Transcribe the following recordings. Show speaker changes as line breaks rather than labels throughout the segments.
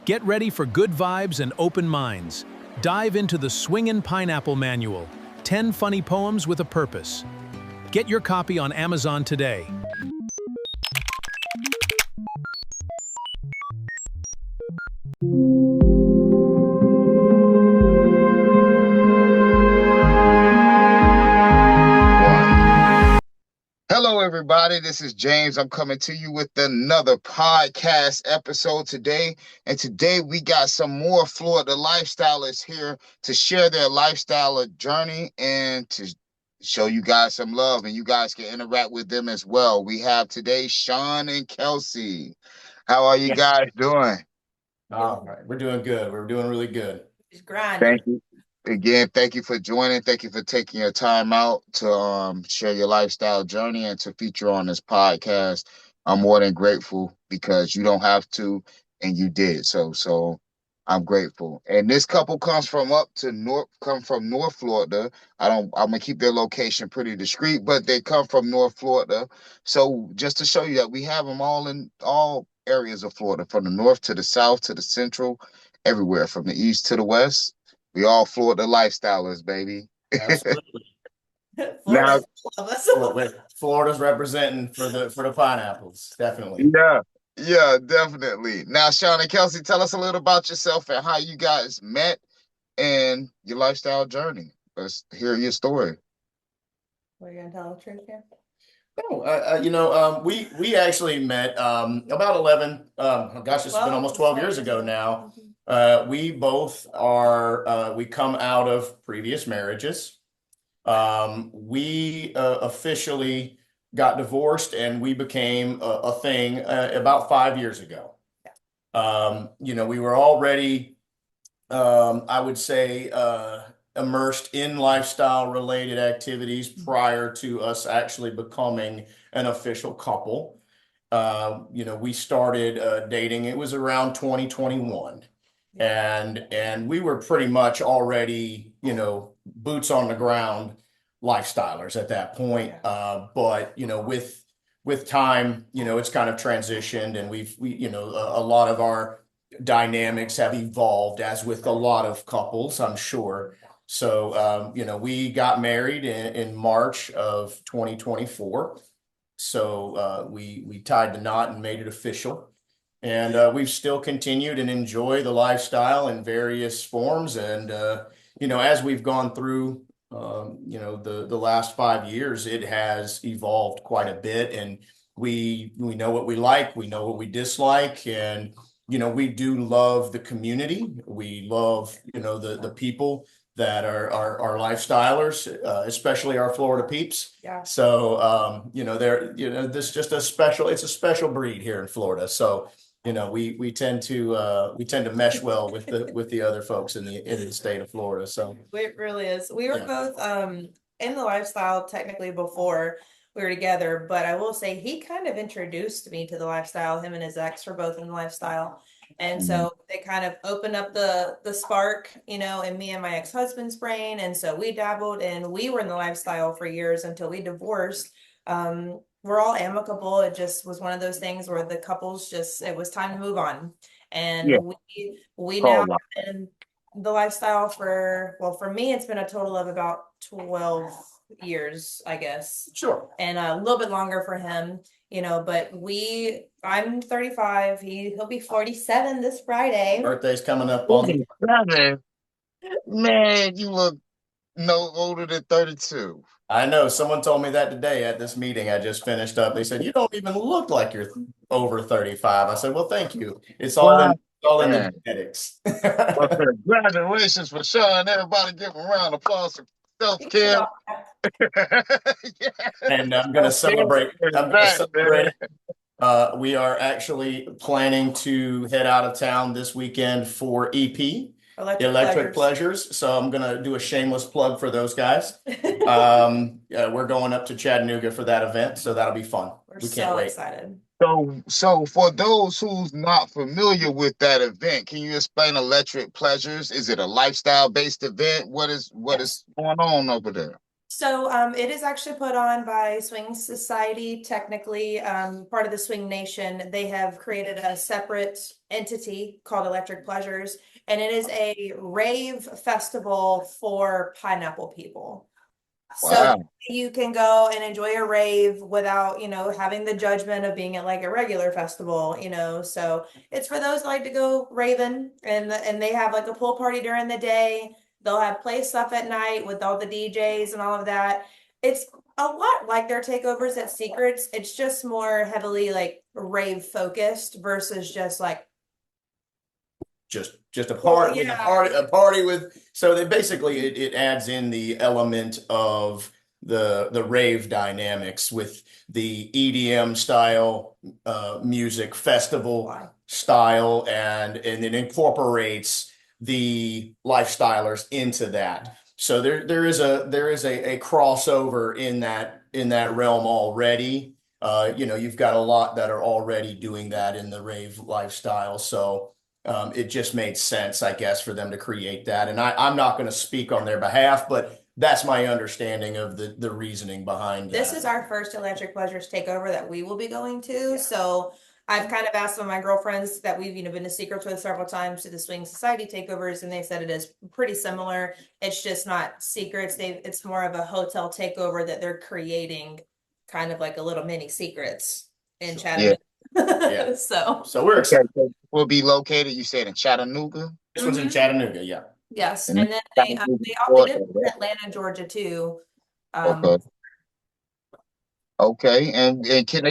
Get ready for good vibes and open minds. Dive into the Swingin' Pineapple Manual, 10 funny poems with a purpose. Get your copy on Amazon today.
Hello, everybody. This is James. I'm coming to you with another podcast episode today. And today we got some more Florida lifestylists here to share their lifestyle journey and to show you guys some love, and you guys can interact with them as well. We have today Sean and Kelsi. How are you guys doing?
All right, we're doing good. We're doing really good.
It's grinding.
Thank you. Again, thank you for joining. Thank you for taking your time out to share your lifestyle journey and to feature on this podcast. I'm more than grateful because you don't have to, and you did. So I'm grateful. And this couple comes from North Florida. I'm gonna keep their location pretty discreet, but they come from North Florida. So just to show you that we have them all in all areas of Florida, from the north to the south to the central, everywhere, from the east to the west. We all Florida lifestylers, baby.
Absolutely.
Now,
Florida's representing for the pineapples, definitely.
Yeah, definitely. Now, Sean and Kelsi, tell us a little about yourself and how you guys met and your lifestyle journey. Let's hear your story.
What are you gonna tell the truth here?
No, we actually met about 11. Gosh, it's been almost 12 years ago now. We both are. We come out of previous marriages. We officially got divorced, and we became a thing about 5 years ago. We were already, I would say, immersed in lifestyle related activities prior to us actually becoming an official couple. We started dating. It was around 2021. And we were pretty much already, boots on the ground lifestylers at that point. But with time, it's kind of transitioned, and a lot of our dynamics have evolved, as with a lot of couples, I'm sure. So, we got married in March of 2024. So we tied the knot and made it official. And we've still continued and enjoy the lifestyle in various forms. And, as we've gone through, the last 5 years, it has evolved quite a bit. And we know what we like, we know what we dislike. And, we do love the community. We love, the people that are our lifestylers, especially our Florida peeps.
Yeah.
So, this is just it's a special breed here in Florida. So, we tend to mesh well with the other folks in the state of Florida. So
It really is. We were both in the lifestyle technically before we were together, but I will say he kind of introduced me to the lifestyle. Him and his ex were both in the lifestyle. And so they kind of opened up the spark, in me and my ex-husband's brain. And so we dabbled, and we were in the lifestyle for years until we divorced. We're all amicable. It just was one of those things where the couples it was time to move on. And we now have been the lifestyle for me, it's been a total of about 12 years, I guess.
Sure.
And a little bit longer for him, but I'm 35. He'll be 47 this Friday.
Birthday's coming up on.
Man, you look no older than 32.
I know. Someone told me that today at this meeting I just finished up. They said, "You don't even look like you're over 35." I said, "Well, thank you. It's all in the genetics."
Well, congratulations for Sean. Everybody give him a round of applause for self-care.
And I'm going to celebrate. We are actually planning to head out of town this weekend for EP. Electric Pleasures. So I'm going to do a shameless plug for those guys. We're going up to Chattanooga for that event, so that'll be fun.
We can't wait. Excited.
So for those who's not familiar with that event, can you explain Electric Pleasures? Is it a lifestyle-based event? What is going on over there?
So it is actually put on by Swing Society, technically part of the Swing Nation. They have created a separate entity called Electric Pleasures, and it is a rave festival for pineapple people. So
Wow.
you can go and enjoy a rave without, having the judgment of being at like a regular festival, So it's for those that like to go raving, and they have like a pool party during the day. They'll have play stuff at night with all the DJs and all of that. It's a lot like their takeovers at Secrets. It's just more heavily like rave focused versus just like
just a party,
yeah.
a party with. So they basically it adds in the element of the rave dynamics with the EDM style music festival style, and it incorporates the lifestylers into that. So there is a crossover in that realm already. You've got a lot that are already doing that in the rave lifestyle. So it just made sense, I guess, for them to create that. And I'm not going to speak on their behalf, but that's my understanding of the reasoning behind that.
This is our first Electric Pleasures takeover that we will be going to. So I've kind of asked some of my girlfriends that we've been to Secrets with several times to the Swing Society takeovers, and they said it is pretty similar. It's just not Secrets. It's more of a hotel takeover that they're creating, kind of like a little mini Secrets in Chattanooga.
Yeah.
So
we're excited.
Will be located, you said, in Chattanooga?
This one's in Chattanooga, yeah.
Yes,
And
and then they did in Atlanta, Georgia too.
Okay. Okay, and can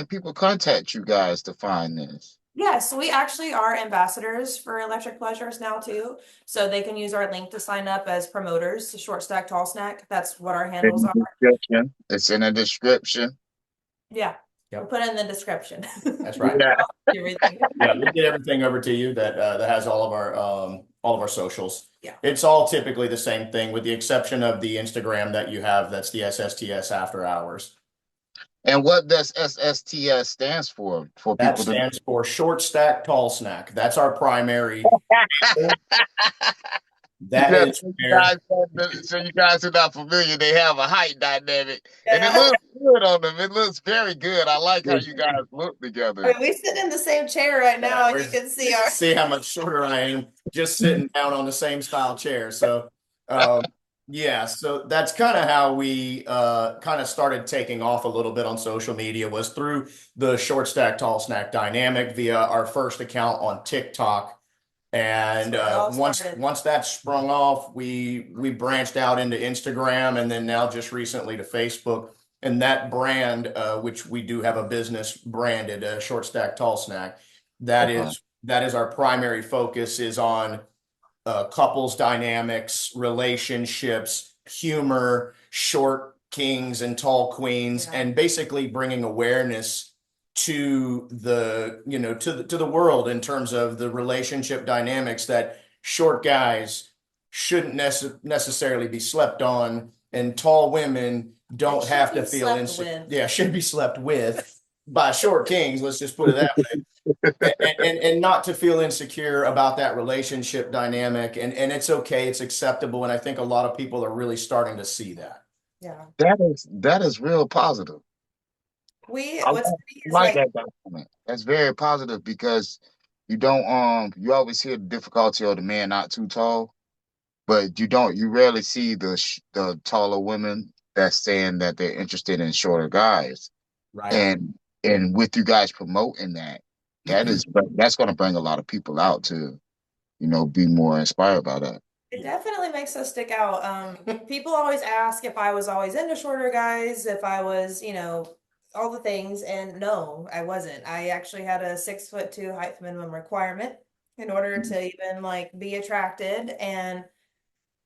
people contact you guys to find this?
Yes, we actually are ambassadors for Electric Pleasures now too. So they can use our link to sign up as promoters, short stack, tall snack. That's what our handles are.
Description. It's in the description.
Yeah.
Yep.
We'll put it in the description.
That's right.
Yeah.
Everything.
Yeah, we'll get everything over to you that has all of our socials.
Yeah.
It's all typically the same thing, with the exception of the Instagram that you have. That's the SSTS After Hours.
And what does SSTS stands for
That
people
stands for short stack, tall snack. That's our primary. That
Yeah,
is
so you guys are not familiar, they have a height dynamic.
Yeah.
And it looks good on them. It looks very good. I like how you guys look together.
I mean, we sit in the same chair right now, and you can see our
see how much shorter I am just sitting down on the same style chair. So yeah, so that's kind of how we kind of started taking off a little bit on social media, was through the short stack tall snack dynamic via our first account on TikTok. And once that sprung off, we branched out into Instagram, and then now just recently to Facebook. And that brand, which we do have a business branded, Short Stack Tall Snack, that is our primary focus, is on couples dynamics, relationships, humor, short kings and tall queens, and basically bringing awareness to the to the world in terms of the relationship dynamics, that short guys shouldn't necessarily be slept on, and tall women don't have to feel should be slept with by short kings, let's just put it that way. and not to feel insecure about that relationship dynamic, and it's okay, it's acceptable, and I think a lot of people are really starting to see that.
Yeah,
that is real positive. That's very positive, because you don't you always hear the difficulty of the man not too tall, but you rarely see the taller women that's saying that they're interested in shorter guys.
Right.
And with you guys promoting that's going to bring a lot of people out to be more inspired by that.
It definitely makes us stick out. People always ask if I was always into shorter guys, if I was, all the things, and no, I wasn't. I actually had a 6'2" height minimum requirement in order to even like be attracted, and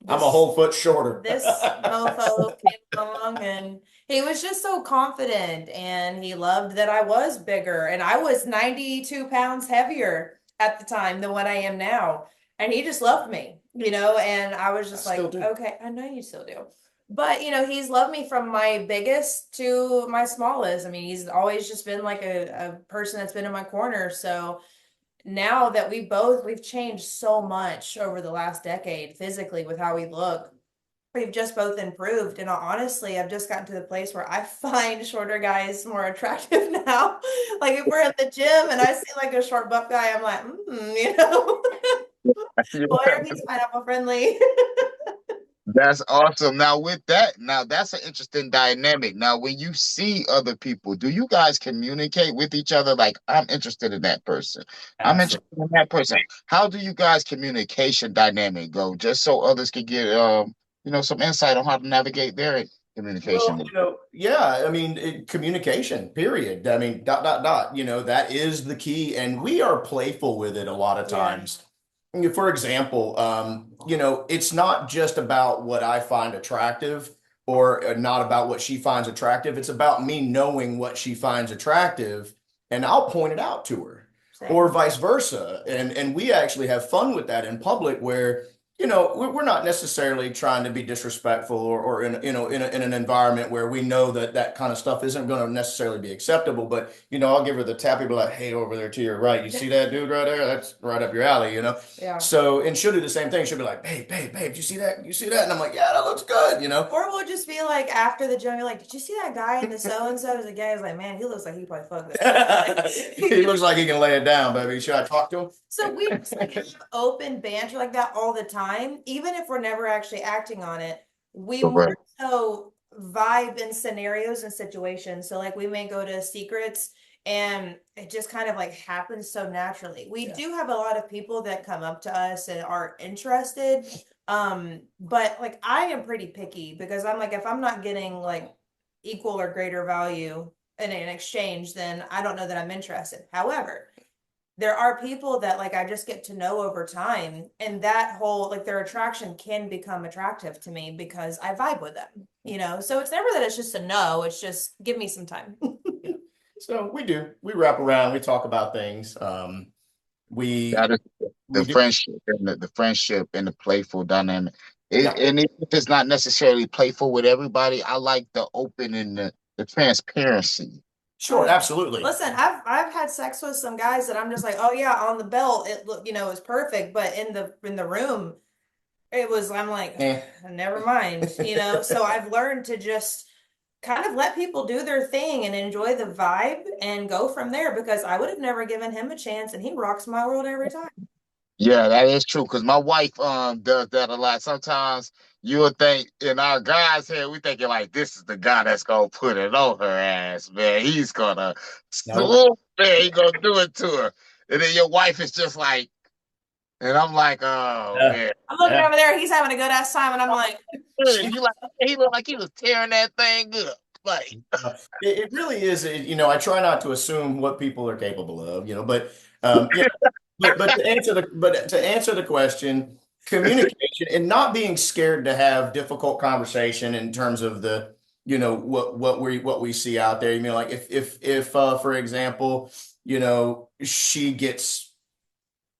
I'm a whole foot shorter.
This mofo came along, and he was just so confident, and he loved that I was bigger, and I was 92 pounds heavier at the time than what I am now. And he just loved me, and I was just okay, I know you still do. But, he's loved me from my biggest to my smallest. I mean, he's always just been like a person that's been in my corner. So now that we've changed so much over the last decade physically with how we look, we've just both improved. And honestly, I've just gotten to the place where I find shorter guys more attractive now. Like if we're at the gym and I see like a short buff guy, I'm like, you know, why are these pineapple friendly?
That's awesome. Now with that, now that's an interesting dynamic. Now, when you see other people, do you guys communicate with each other? Like, I'm interested in that person. I'm interested
Absolutely.
in that person. How do you guys communication dynamic go? Just so others can get some insight on how to navigate their
Well,
communication.
yeah, I mean, communication, period. I mean, dot, dot, dot, that is the key. And we are playful with it a lot of
Yeah.
times. For example, it's not just about what I find attractive or not about what she finds attractive. It's about me knowing what she finds attractive and I'll point it out to her or vice versa. And we actually have fun with that in public where we're not necessarily trying to be disrespectful or in an environment where we know that kind of stuff isn't going to necessarily be acceptable. But, I'll give her the tappy, be like, hey, over there to your right, you see that dude right there? That's right up your alley,
Yeah.
So, and she'll do the same thing. She'll be like, babe, you see that? You see that? And I'm like, yeah, that looks good,
Or we'll just be like after the gym, you're like, did you see that guy in the so-and-so? The guy is like, man, he looks like he probably fucked this.
He looks like he can lay it down, baby. Should I talk to him?
So we just like have open banter like that all the time, even if we're never actually acting on it. We more
Correct.
so vibe in scenarios and situations. So like we may go to secrets and it just kind of like happens so naturally. We do have a lot of people that come up to us and are interested. But like I am pretty picky because I'm like, if I'm not getting like equal or greater value in an exchange, then I don't know that I'm interested. However, there are people that like I just get to know over time, and that whole like their attraction can become attractive to me because I vibe with them, So it's never that it's just a no, it's just give me some time.
So we wrap around, we talk about things. We
That is
we
the
do.
friendship and the friendship and the playful dynamic.
Yeah.
And if it's not necessarily playful with everybody, I like the open and the transparency.
Sure, absolutely.
Listen, I've had sex with some guys that I'm just like, oh yeah, on the belt, it look, it was perfect, but in the room, I'm like, never mind, So I've learned to just kind of let people do their thing and enjoy the vibe and go from there because I would have never given him a chance and he rocks my world every time.
Yeah, that is true. Because my wife does that a lot. Sometimes you'll think in our guys here, we thinking like this is the guy that's gonna put it on her ass, man. He's gonna swoop, man. He gonna do it to her, and then your wife is just like, and I'm like, oh man.
I'm looking over there, he's having a good ass time, and I'm like,
You like he looked like he was tearing that thing up. Like
it really is. I try not to assume what people are capable of, but but to answer the question, communication and not being scared to have difficult conversation in terms of the what we see out there. Like if for example, she gets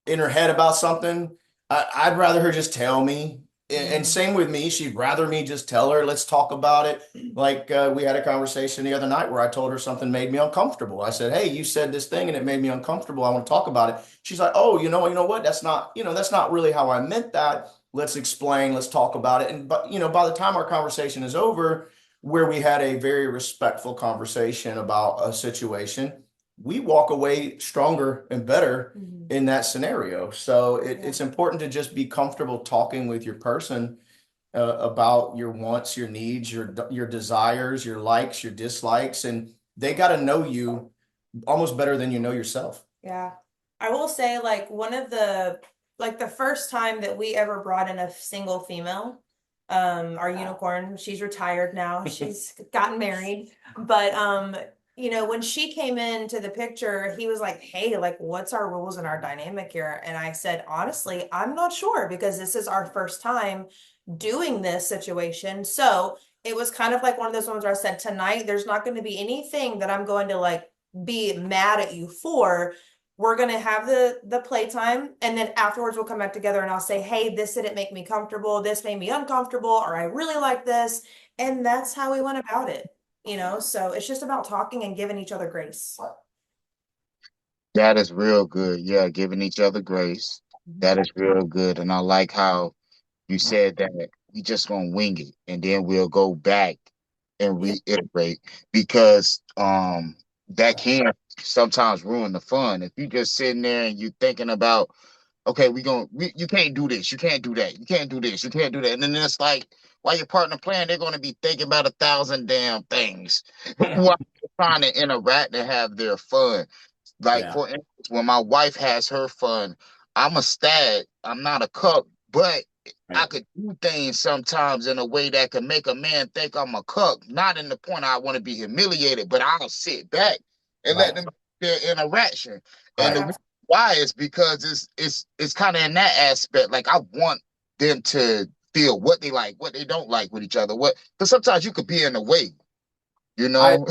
in her head about something, I'd rather her just tell me. And same with me. She'd rather me just tell her, let's talk about it. Like we had a conversation the other night where I told her something made me uncomfortable. I said, hey, you said this thing and it made me uncomfortable. I want to talk about it. She's like, oh, you know what? That's not really how I meant that. Let's explain. Let's talk about it. And but by the time our conversation is over, where we had a very respectful conversation about a situation, we walk away stronger and better in that scenario. So it's important to just be comfortable talking with your person about your wants, your needs, your desires, your likes, your dislikes, and they got to know you almost better than you know yourself.
Yeah. I will say like the first time that we ever brought in a single female, our unicorn, she's retired now. She's gotten married, but when she came into the picture, he was like, hey, like, what's our rules and our dynamic here? And I said, honestly, I'm not sure because this is our first time doing this situation. So it was kind of like one of those ones where I said, tonight, there's not going to be anything that I'm going to like be mad at you for. We're going to have the playtime. And then afterwards, we'll come back together and I'll say, hey, this didn't make me comfortable. This made me uncomfortable, or I really like this. And that's how we went about it. So it's just about talking and giving each other grace.
that is real good. Yeah, giving each other grace. That is real good. And I like how You said that we just gonna wing it, and then we'll go back and
Yeah.
reiterate because that can sometimes ruin the fun. If you just sitting there and you thinking about, okay, you can't do this, you can't do that, you can't do this, you can't do that. And then it's like while your partner playing, they're gonna be thinking about 1,000 damn things while they're trying to interact and have their fun. Like
Yeah.
for instance, when my wife has her fun, I'm a stag, I'm not a cuck, but I
Right.
could do things sometimes in a way that can make a man think I'm a cuck. Not in the point I want to be humiliated, but I'll sit back and let
Right.
them their interaction. And the
Right.
reason why is because it's kind of in that aspect. Like I want them to feel what they like, what they don't like with each other. What because sometimes you could be in the way, you
I
know.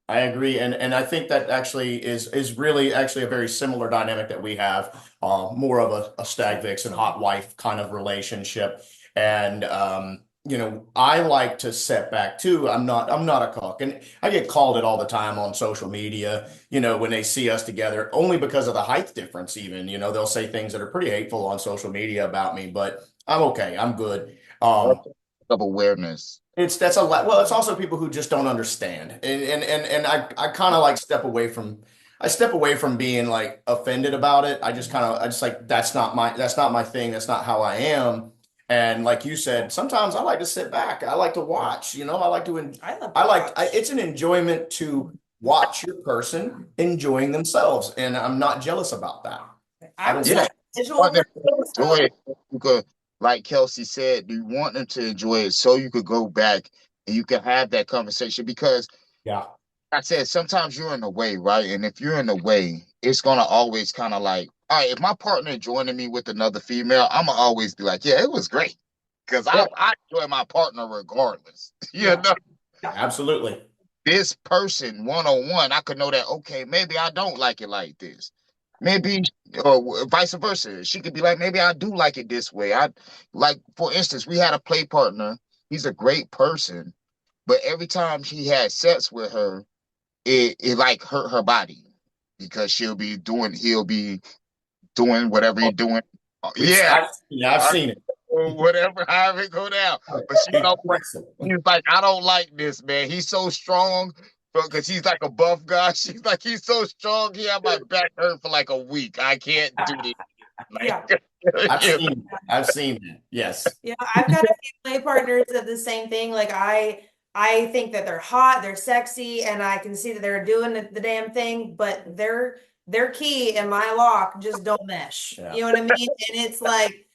I agree, and I think that actually is really actually a very similar dynamic that we have, more of a stag vixen hot wife kind of relationship, and I like to set back too. I'm not a cook, and I get called it all the time on social media. When they see us together, only because of the height difference. Even they'll say things that are pretty hateful on social media about me, but I'm okay. I'm good.
Of awareness.
That's a lot. Well, it's also people who just don't understand, and I kind of like step away from being like offended about it. I just like that's not my thing. That's not how I am. And like you said, sometimes I like to sit back. I like to watch. I like to.
I love to
I like.
watch.
It's an enjoyment to watch your person enjoying themselves, and I'm not jealous about that. I
I'm
don't
just
Yeah,
see.
a visual
want them to
person,
enjoy
so
it. You could, like Kelsey said, you want them to enjoy it so you could go back and you can have that conversation because
Yeah.
I said sometimes you're in the way, right? And if you're in the way, it's gonna always kind of like, all right, if my partner joining me with another female, I'm gonna always be like, yeah, it was great because I
Yeah.
I enjoy my partner regardless. You
yeah.
know,
Absolutely.
this person one on one, I could know that okay, maybe I don't like it like this. Maybe or vice versa. She could be like, maybe I do like it this way. I like, for instance, we had a play partner. He's a great person, but every time he had sex with her, it like hurt her body because he'll be doing whatever he's doing. Yeah,
I've
I,
seen it.
or whatever, however it go down. But she's always,
Aggressive.
he's like, I don't like this, man. He's so strong because he's like a buff guy. She's like, he's so strong. He had my back hurt for like a week. I can't do this.
Yeah.
Like,
I've
you
seen that. I've seen that. Yes.
Yeah, I've got a few play partners that the same thing. Like I think that they're hot, they're sexy, and I can see that they're doing the damn thing, but their key and my lock just don't mesh.
Yeah.
You know what I mean? And it's like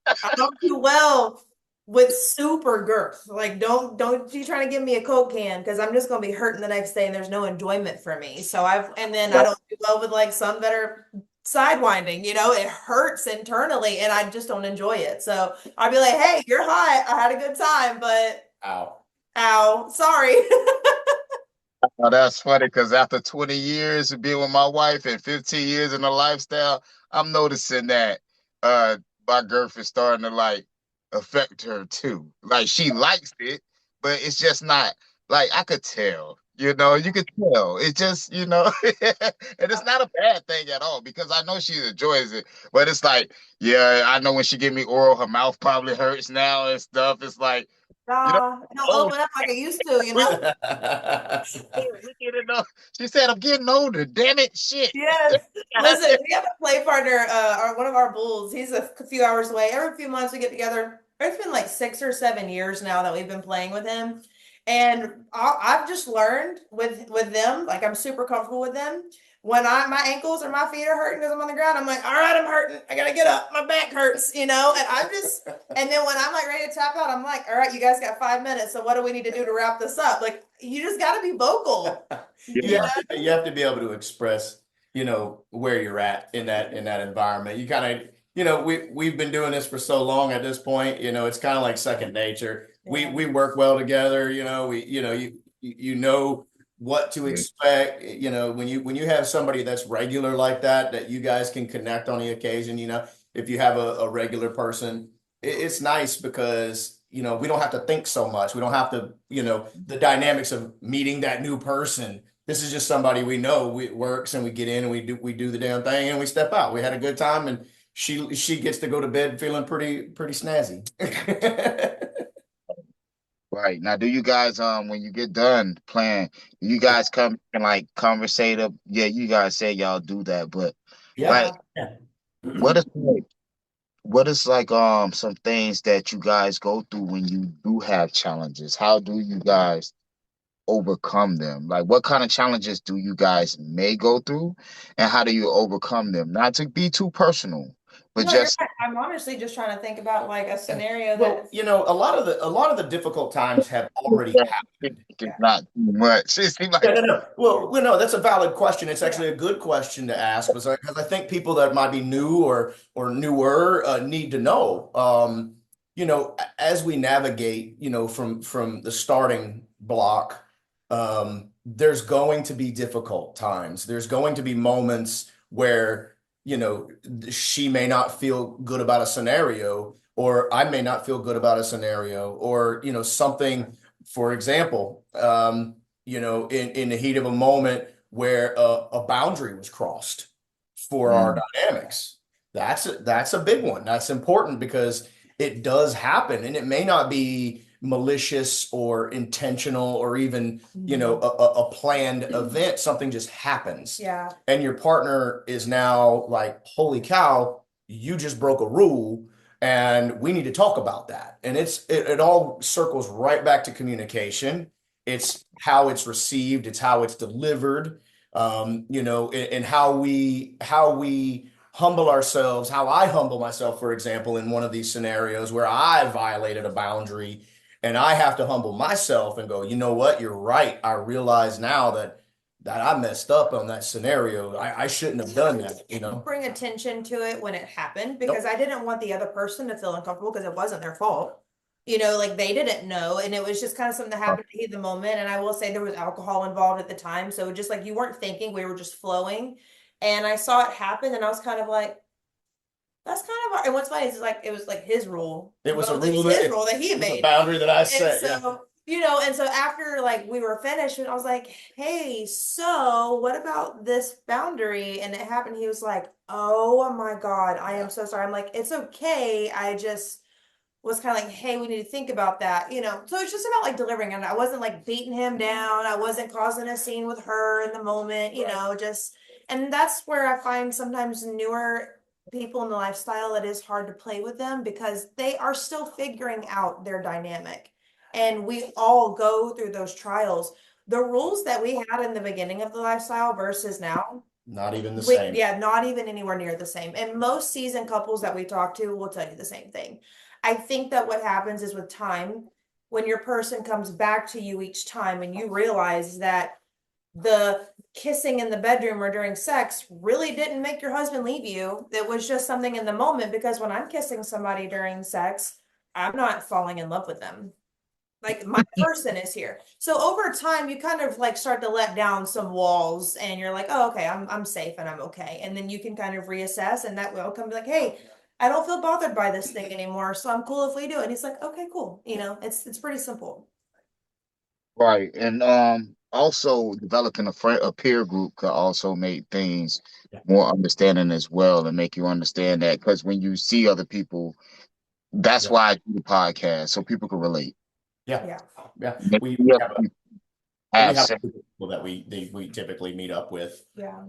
I don't do well with super girth. Like don't you trying to give me a Coke can because I'm just gonna be hurting the next day and there's no enjoyment for me. So and then I
know,
don't do well with like some that are sidewinding, it hurts internally and I just don't enjoy it. So I'd be like, hey, you're hot. I had a good time, but
Ow.
ow, sorry.
oh, that's funny because after 20 years of being with my wife and 15 years in the lifestyle, I'm noticing that uh my girth is starting to like affect her too. Like she likes it, but it's just not like I could tell. You could tell. It's just, and it's not a bad thing at all because I know she enjoys it. But it's like, yeah, I know when she give me oral, her mouth probably hurts now and stuff. It's like, you know,
Don't
oh,
open up like I used to.
we get it. She said, I'm getting older. Damn it, shit.
Yes. Listen, we have a play partner, one of our bulls. He's a few hours away. Every few months we get together. It's been like 6 or 7 years now that we've been playing with him. And I've just learned with them, like I'm super comfortable with them. When my ankles or my feet are hurting because I'm on the ground, I'm like, all right, I'm hurting. I gotta get up. My back hurts. And then when I'm like ready to tap out, I'm like, all right, you guys got 5 minutes. So what do we need to do to wrap this up? Like, you just gotta be vocal.
You have to be able to express, where you're at in that environment. You kind of, we've been doing this for so long at this point, it's kind of like second nature.
Yeah.
We work well together, you know what to expect, when you have somebody that's regular like that you guys can connect on the occasion, if you have a regular person, it's nice because we don't have to think so much. We don't have to, the dynamics of meeting that new person. This is just somebody we know. It works, and we get in and we do the damn thing and we step out. We had a good time, and she gets to go to bed feeling pretty snazzy.
Right. Now, do you guys when you get done playing, do you guys come and like conversate up? Yeah, you guys say y'all do that, but
Yeah.
like
Yeah.
Yeah.
what is like some things that you guys go through when you do have challenges? How do you guys overcome them? Like what kind of challenges do you guys may go through and how do you overcome them? Not to be too personal, but
No, you're
just
right. I'm honestly just trying to think about like a scenario
Well,
that,
a lot of the difficult times have already happened.
it's
yeah,
not too much. It seems
Yeah,
like
no, no. Well, no, that's a valid question. It's
yeah,
actually a good question to ask because I think people that might be new or newer need to know. As we navigate, from the starting block, there's going to be difficult times. There's going to be moments where, she may not feel good about a scenario, or I may not feel good about a scenario, or, something, for example. In the heat of a moment where a boundary was crossed for our
mm,
dynamics. That's a big one. That's important because it does happen, and it may not be malicious or intentional or even a planned event. Something just happens,
yeah,
and your partner is now like, "Holy cow! You just broke a rule." And we need to talk about that. And it all circles right back to communication. It's how it's received, it's how it's delivered, and how we humble ourselves, how I humble myself, for example, in one of these scenarios where I violated a boundary, and I have to humble myself and go, you know what, you're right. I realize now that I messed up on that scenario. I shouldn't have done that.
bring attention to it when it happened because
Nope.
I didn't want the other person to feel uncomfortable because it wasn't their fault. Like they didn't know, and it was just kind of something that happened to heat the moment. And I will say there was alcohol involved at the time, so just like you weren't thinking, we were just flowing. And I saw it happen, and I was kind of like, "That's kind of." And what's funny is like it was like his rule,
It was a
both. It
rule
was
that
his rule that he
it was a
made.
boundary that I
And
set. Yeah.
so after like we were finished, and I was like, "Hey, so what about this boundary?" And it happened. He was like, "Oh my God, I am so sorry." I'm like, "It's okay. I just was kind of like, hey, we need to think about that. So it's just about like delivering. And I wasn't like beating him down. I wasn't causing a scene with her in the moment, just, and that's where I find sometimes newer people in the lifestyle, it is hard to play with them because they are still figuring out their dynamic. And we all go through those trials. The rules that we had in the beginning of the lifestyle versus now,
Not even the same.
yeah, not even anywhere near the same. And most seasoned couples that we talk to will tell you the same thing. I think that what happens is with time, when your person comes back to you each time and you realize that the kissing in the bedroom or during sex really didn't make your husband leave you. It was just something in the moment because when I'm kissing somebody during sex, I'm not falling in love with them. Like my person is here. So over time, you kind of like start to let down some walls and you're like, oh, okay, I'm safe and I'm okay. And then you can kind of reassess and that will come be like, hey, I don't feel bothered by this thing anymore. So I'm cool if we do it. And he's like, okay, cool. It's pretty simple.
right. And also developing a peer group could also make things
Yeah.
more understanding as well and make you understand that because when you see other people, that's
Yeah.
why I do the podcast so people can relate.
Yeah.
Yeah.
Yeah.
Make
We
sure
have a
you
we
have
have
sex.
people that we typically meet up with.
Yeah.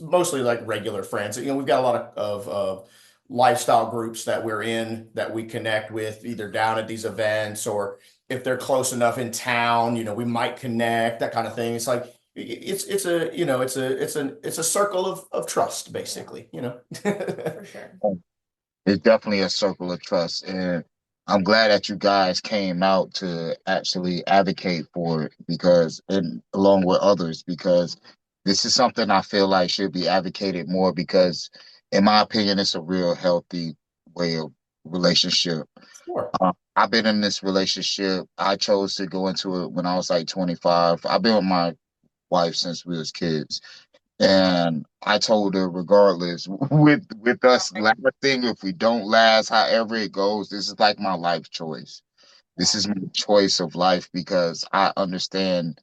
Mostly like regular friends. We've got a lot of lifestyle groups that we're in that we connect with either down at these events or if they're close enough in town, we might connect, that kind of thing. It's like it's a circle of trust, basically.
For sure.
It's definitely a circle of trust, and I'm glad that you guys came out to actually advocate for it because, and along with others, because this is something I feel like should be advocated more because, in my opinion, it's a real healthy way of relationship.
Sure.
I've been in this relationship. I chose to go into it when I was like 25. I've been with my wife since we was kids. And I told her, regardless, with us lasting, if we don't last, however it goes, this is like my life choice. This is my choice of life because I understand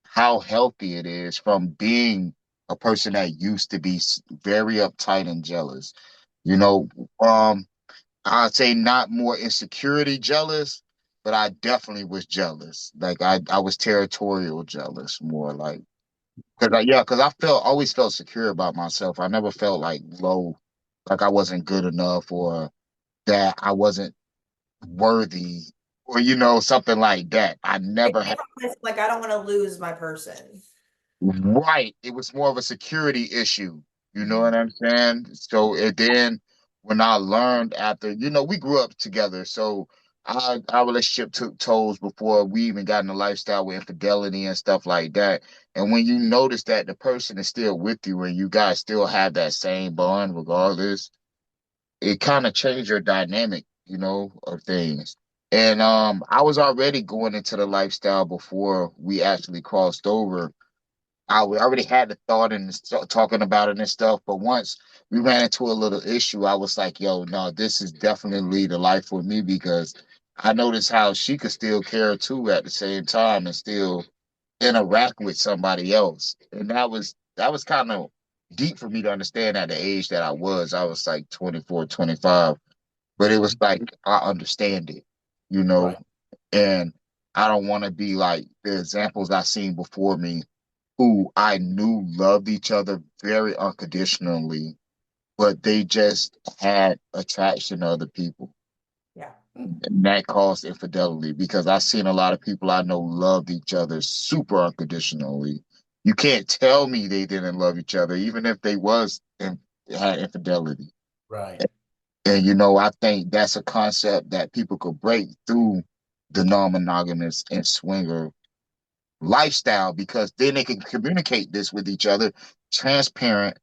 how healthy it is from being a person that used to be very uptight and jealous. You know, um, I'd say not more insecurity jealous, but I definitely was jealous. Like I was territorial jealous more like because I felt always felt secure about myself. I never felt like low, like I wasn't good enough or that I wasn't worthy or something like that. I
It
never
came
had.
from a place of, like, I don't want to lose my person.
Right. It was more of a security issue. You know
Mhm.
what I'm saying? So and then when I learned after, we grew up together. So our relationship took tolls before we even got in the lifestyle with infidelity and stuff like that. And when you notice that the person is still with you and you guys still have that same bond regardless, it kind of changed your dynamic, of things. And I was already going into the lifestyle before we actually crossed over. Already had the thought and talking about it and stuff, but once we ran into a little issue, I was like, "Yo, no, this is definitely the life for me," because I noticed how she could still care too at the same time and still interact with somebody else, and that was kind of deep for me to understand at the age that I was. I was like 24, 25, but it was like I understand it, you know,
Right.
and I don't want to be like the examples I seen before me who I knew loved each other very unconditionally, but they just had attraction to other people.
Yeah.
And that caused infidelity because I've seen a lot of people I know loved each other super unconditionally. You can't tell me they didn't love each other, even if they had infidelity.
Right.
And I think that's a concept that people could break through the non-monogamous and swinger lifestyle because then they can communicate this with each other, transparent,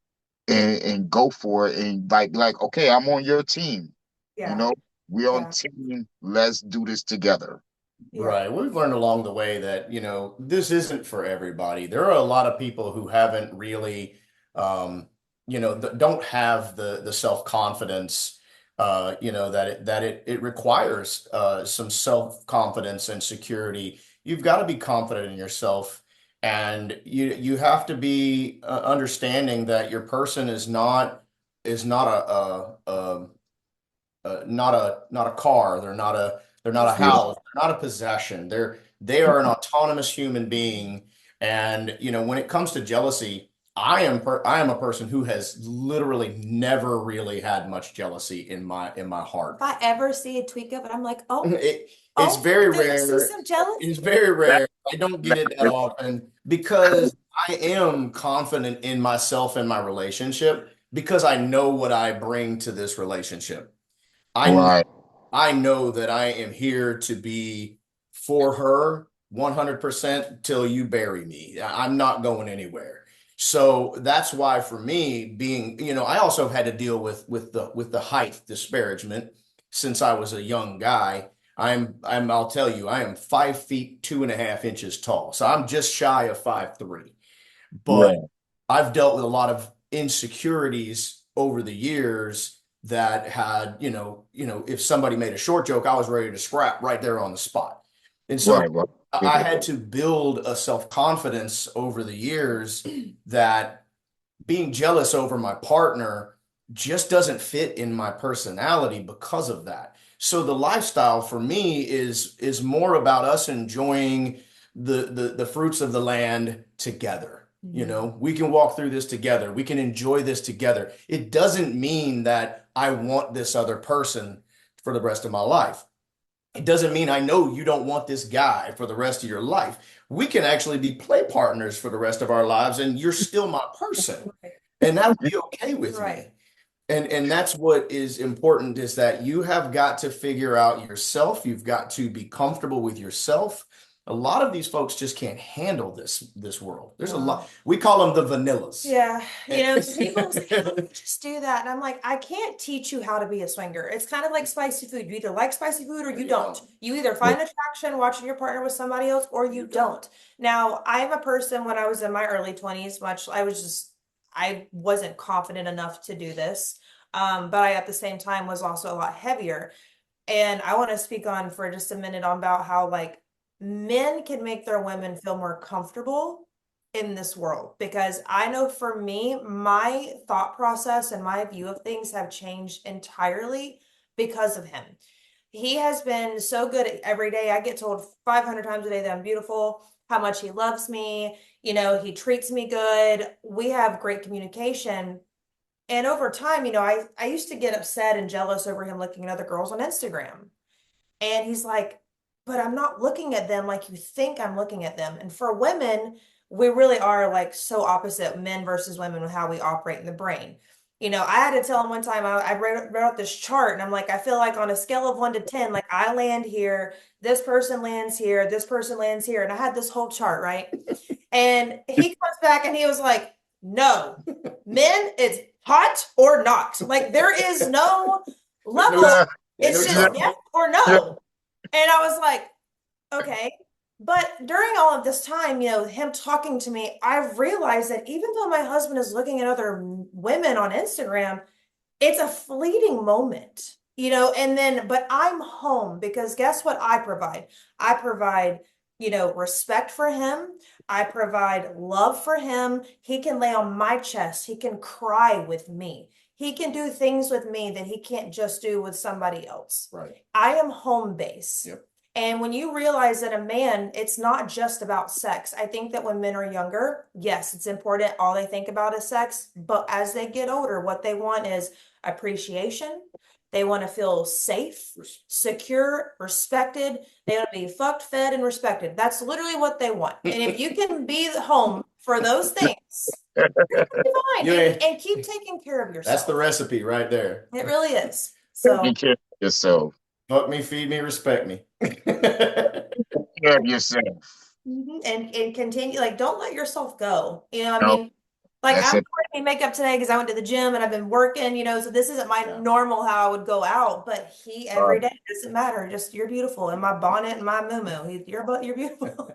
and go for it and like okay, I'm on your team. You
Yeah.
know, we're on
Yeah.
team. Let's do this together.
Yeah.
Right. We've learned along the way that, this isn't for everybody. There are a lot of people who haven't really, don't have the self-confidence, that it requires some self-confidence and security. You've got to be confident in yourself, and you have to be understanding that your person is not not a car. They're not a
Yeah,
house. They're not a possession. They are an autonomous human being. And when it comes to jealousy, I am a person who has literally never really had much jealousy in my
If
heart.
I ever see a tweak of it, I'm like, oh,
It's
oh,
very
do you see
rare.
some
It's
jealousy?
very
that,
rare. I don't get
that
it that
is
often because I am confident in myself and my relationship because I know what I bring to this relationship. I know
right,
I know that I am here to be for her 100% till you bury me. I'm not going anywhere. So that's why for me being, I also had to deal with the height disparagement since I was a young guy. I'll tell you, I am 5 feet 2.5 inches tall. So I'm just shy of 5'3". But
yeah,
I've dealt with a lot of insecurities over the years that had, if somebody made a short joke, I was ready to scrap right there on the spot. And so
right, right.
I had to build a self-confidence over the years that being jealous over my partner just doesn't fit in my personality because of that. So the lifestyle for me is more about us enjoying the fruits of the land together.
Mhm.
We can walk through this together. We can enjoy this together. It doesn't mean that I want this other person for the rest of my life. It doesn't mean I know you don't want this guy for the rest of your life. We can actually be play partners for the rest of our lives, and you're still my person,
Right.
and that'll be okay with
Right.
me. And that's what is important is that you have got to figure out yourself. You've got to be comfortable with yourself. A lot of these folks just can't handle this world. There's a lot.
No.
We call them the vanillas.
Yeah, people say, "How do you just do that?" And I'm like, I can't teach you how to be a swinger. It's kind of like spicy food. You either like spicy food or you don't. You either
Yeah,
find attraction watching your partner with somebody else or you don't. Now, I'm a person when I was in my early 20s, I wasn't confident enough to do this. But I at the same time was also a lot heavier. And I want to speak on for just a minute on about how like men can make their women feel more comfortable in this world, because I know for me, my thought process and my view of things have changed entirely because of him. He has been so good every day. I get told 500 times a day that I'm beautiful, how much he loves me. You know, he treats me good. We have great communication. And over time, you know, I used to get upset and jealous over him looking at other girls on Instagram. And he's like, but I'm not looking at them like you think I'm looking at them. And for women, we really are like so opposite, men versus women, with how we operate in the brain. You know, I had to tell him one time, I wrote out this chart and I'm like, I feel like on a scale of 1 to 10, like I land here, this person lands here, this person lands here. And I had this whole chart, right? And he comes back and he was like, no, men, it's hot or not. Like there is no level. It's just yes or no. And I was like, okay. But during all of this time, you know, him talking to me, I've realized that even though my husband is looking at other women on Instagram, it's a fleeting moment, you know, and then, but I'm home because guess what I provide? I provide, you know, respect for him. I provide love for him. He can lay on my chest. He can cry with me. He can do things with me that he can't just do with somebody else.
Right.
I am home base.
Yep.
And when you realize that a man, it's not just about sex. I think that when men are younger, yes, it's important. All they think about is sex. But as they get older, what they want is appreciation. They want to feel safe, secure, respected. They want to be fucked, fed, and respected. That's literally what they want. And if you can be home for those things, you're fine. And keep taking care of yourself.
That's the recipe right there.
It really is. So
Take care of yourself.
Fuck me, feed me, respect me.
Take care of yourself.
and continue, like, don't let yourself go. You know, I
No,
mean, like
that's
I'm
it.
wearing makeup today because I went to the gym and I've been working, you know, so this isn't my normal how I would go out, but he every day doesn't matter. Just you're beautiful in my bonnet and my muumuu. You're beautiful.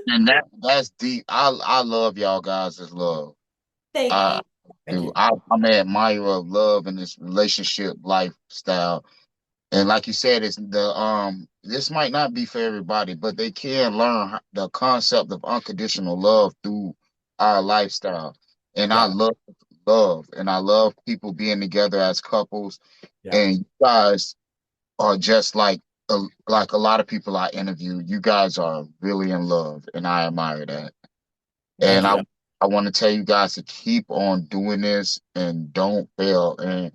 And that's deep. I love y'all guys' love.
Thank
I
you.
do. I'm an admirer of love and this relationship lifestyle. And like you said, it's this might not be for everybody, but they can learn the concept of unconditional love through our lifestyle. And I love love, and I love people being together as couples.
Yeah.
And you guys are just like a lot of people I interview. You guys are really in love, and I admire that. And I want to tell you guys to keep on doing this and don't fail. And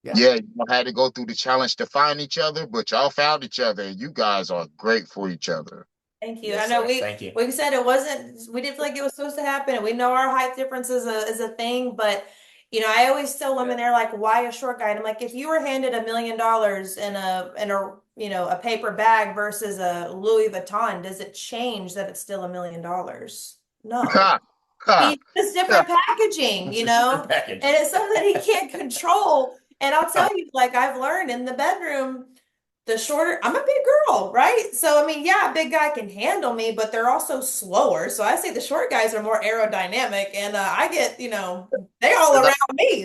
yeah, you had to go through the challenge to find each other, but y'all found each other, and you guys are great for each other.
Thank you.
Yes,
I know
sir.
we said it wasn't, we didn't feel like it was supposed to happen. And we know our height difference is a thing, but you know, I always tell women, they're like, why a short guy? And I'm like, if you were handed $1 million in a you know, a paper bag versus a Louis Vuitton, does it change that it's still $1 million? No.
Ha, ha,
It's different packaging, you know,
Packaging.
and it's something that he can't control. And I'll tell you, like I've learned in the bedroom, the shorter, I'm a big girl, right? So, I mean, yeah, a big guy can handle me, but they're also slower. So I say the short guys are more aerodynamic, and I get, you know, they all around me.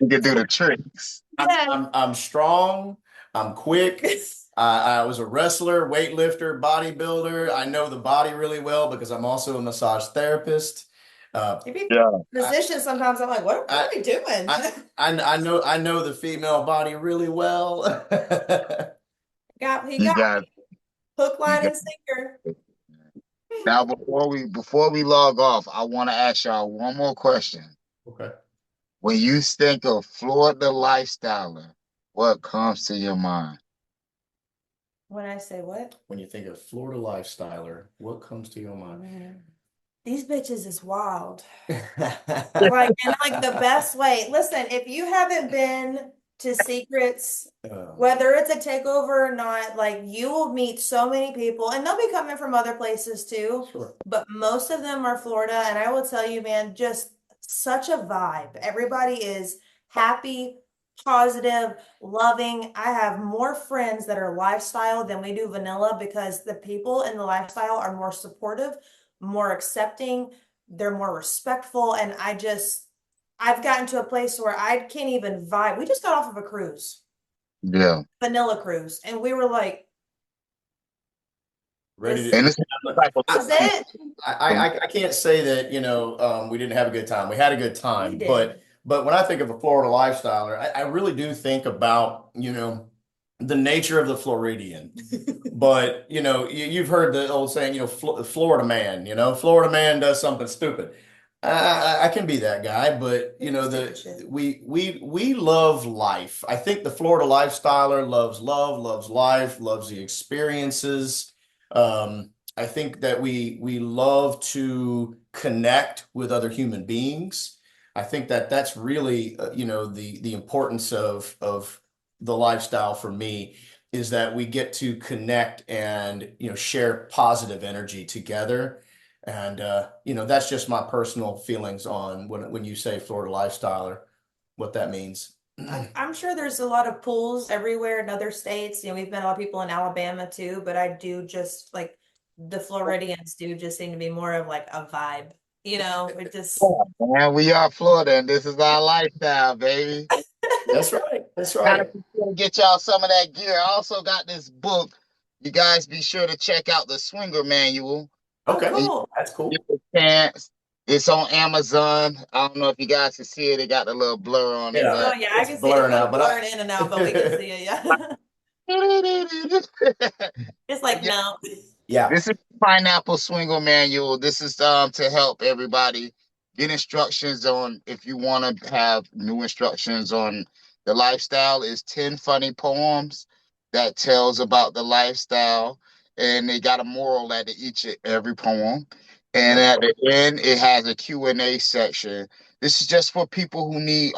You can do the tricks.
I'm strong. I'm quick. I was a wrestler, weightlifter, bodybuilder. I know the body really well because I'm also a massage therapist.
Physicians sometimes I'm like, what are we doing?
I know the female body really well.
He got hook, line, and sinker.
Now, before we log off, I want to ask y'all one more question.
Okay.
When you think of Florida lifestyler, what comes to your mind?
When I say what?
When you think of Florida lifestyler, what comes to your mind?
These bitches is wild. Like, in like the best way. Listen, if you haven't been to Secrets, whether it's a takeover or not, like you will meet so many people, and they'll be coming from other places too.
Sure.
But most of them are Florida, and I will tell you, man, just such a vibe. Everybody is happy, positive, loving. I have more friends that are lifestyle than we do vanilla because the people in the lifestyle are more supportive, more accepting, they're more respectful, and I've gotten to a place where I can't even vibe. We just got off of a cruise.
Yeah.
Vanilla cruise. And we were like,
Ready
And
to.
this is the type of
That's it.
I can't say that, we didn't have a good time. We had a good time,
We did.
but when I think of a Florida lifestyler, I really do think about, the nature of the Floridian. But, you've heard the old saying, Florida man, Florida man does something stupid. I can be that guy, but
Stupid shit.
we love life. I think the Florida lifestyler loves love, loves life, loves the experiences. I think that we love to connect with other human beings. I think that that's really the importance of the lifestyle for me is that we get to connect and share positive energy together. And that's just my personal feelings on when you say Florida lifestyler, what that means.
I'm sure there's a lot of pools everywhere in other states. We've met a lot of people in Alabama too, but I do just like the Floridians do just seem to be more of like a vibe. It just
man, we are Florida, and this is our lifestyle, baby.
That's right. That's
Gotta
right.
be sure to get y'all some of that gear. I also got this book. You guys be sure to check out the Swinger Manual.
Okay.
And
cool.
That's
you
cool.
get a chance. It's on Amazon. I don't know if you guys can see it. It got a little blur on it,
Yeah.
Oh
but
yeah, I
It's
can see it.
blurring
It's
out, but
blurring in and out, but we can see it. Yeah. It's like
yeah,
no.
yeah.
this is Pineapple Swinger Manual. This is to help everybody get instructions on if you want to have new instructions on the lifestyle. Is 10 funny poems that tells about the lifestyle, and they got a moral at each every poem. And
Okay.
at the end, it has a Q&A section. This is just for people who need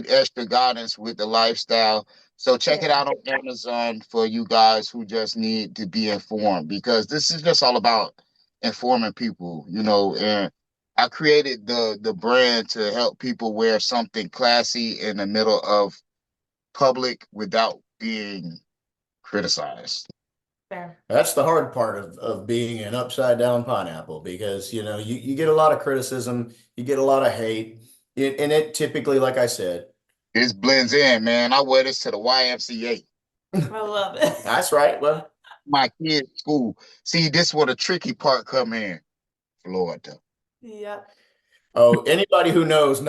extra guidance with the lifestyle. So check it
Yeah.
out on Amazon for you guys who just need to be informed, because this is just all about informing people, and I created the brand to help people wear something classy in the middle of public without being criticized.
Fair.
That's the hard part of being an upside down pineapple because you get a lot of criticism, you get a lot of hate. And it typically, like I said,
This blends in, man. I wear this to the YMCA,
I love it.
that's right. Well,
my kids' school. See, this where the tricky part come in, Florida.
Yep.
oh, anybody who knows,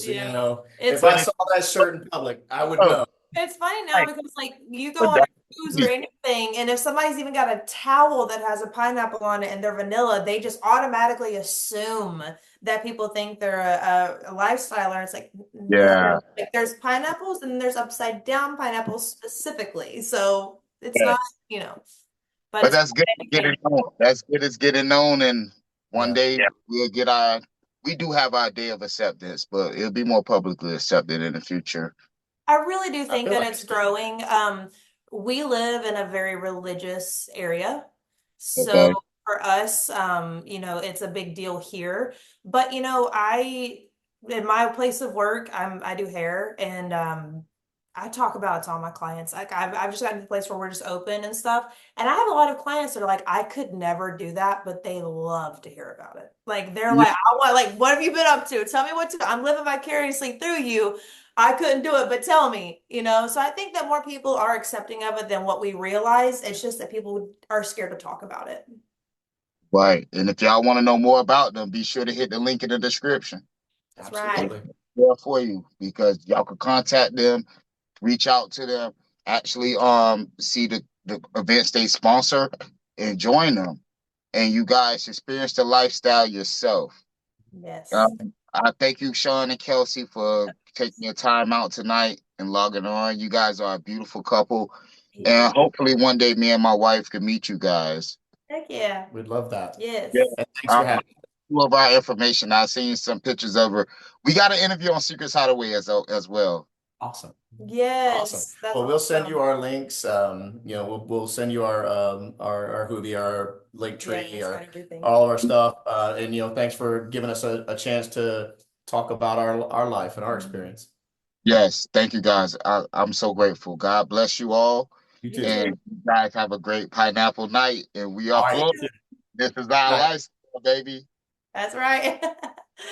Yeah.
if
It's
I
But
saw that shirt in public, I would
oh,
know.
It's funny now
right,
because like you go
but
on a
that's
cruise or
me.
anything, and if somebody's even got a towel that has a pineapple on it and they're vanilla, they just automatically assume that people think they're a lifestyler. It's like no,
Yeah.
like there's pineapples and there's upside down pineapples specifically. So it's
Yeah.
not, but
But
it's
that's good to get it
educating.
known. That's good as getting known. And one
Yeah.
day we'll get we do have our day of acceptance, but it'll be more publicly accepted in the future.
I really do
I
think
feel
that
like
it's growing. We live in a very religious area. So
Okay.
for us, it's a big deal here. But in my place of work, I do hair and I talk about it to all my clients. Like I've just gotten to the place where we're just open and stuff. And I have a lot of clients that are like, I could never do that, but they love to hear about it. Like they're
Yeah.
like, what have you been up to? Tell me what to, I'm living vicariously through you. I couldn't do it, but tell me. So I think that more people are accepting of it than what we realize. It's just that people are scared to talk about it.
Right. And if y'all want to know more about them, be sure to hit the link in the description.
That's right.
absolutely.
There for you, because y'all can contact them, reach out to them, actually see the events they sponsor and join them. And you guys experience the lifestyle yourself.
Yes.
I thank you, Sean and Kelsi, for taking your time out tonight and logging on. You guys are a beautiful couple. And hopefully one day me and my wife can meet you guys.
Heck yeah.
We'd love that.
Yes.
Yeah.
And thanks for having me.
All of our information. I've seen some pictures of her. We got an interview on Secrets Hideaway as well.
Awesome. Awesome.
Yes. That's
Well, we'll send
awesome.
you our links. We'll send you our Hoovie, our link
Yeah,
tree,
that's right, everything.
all of our stuff. And thanks for giving us a chance to talk about our life and our experience.
Yes, thank you guys. I'm so grateful. God bless you all.
You
You
too.
too.
And you guys have a great pineapple night. And we
All
are
right.
Florida. This is our
Night.
lifestyle, baby.
That's right.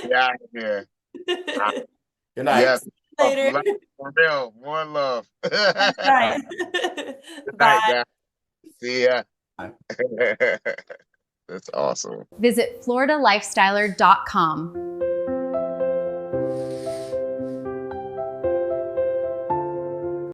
Yeah, yeah.
Good night.
Yes.
Later.
Love, for real. More love. Good
That's right.
night,
Bye.
guys. See ya. That's awesome.
Visit floridalifestyler.com.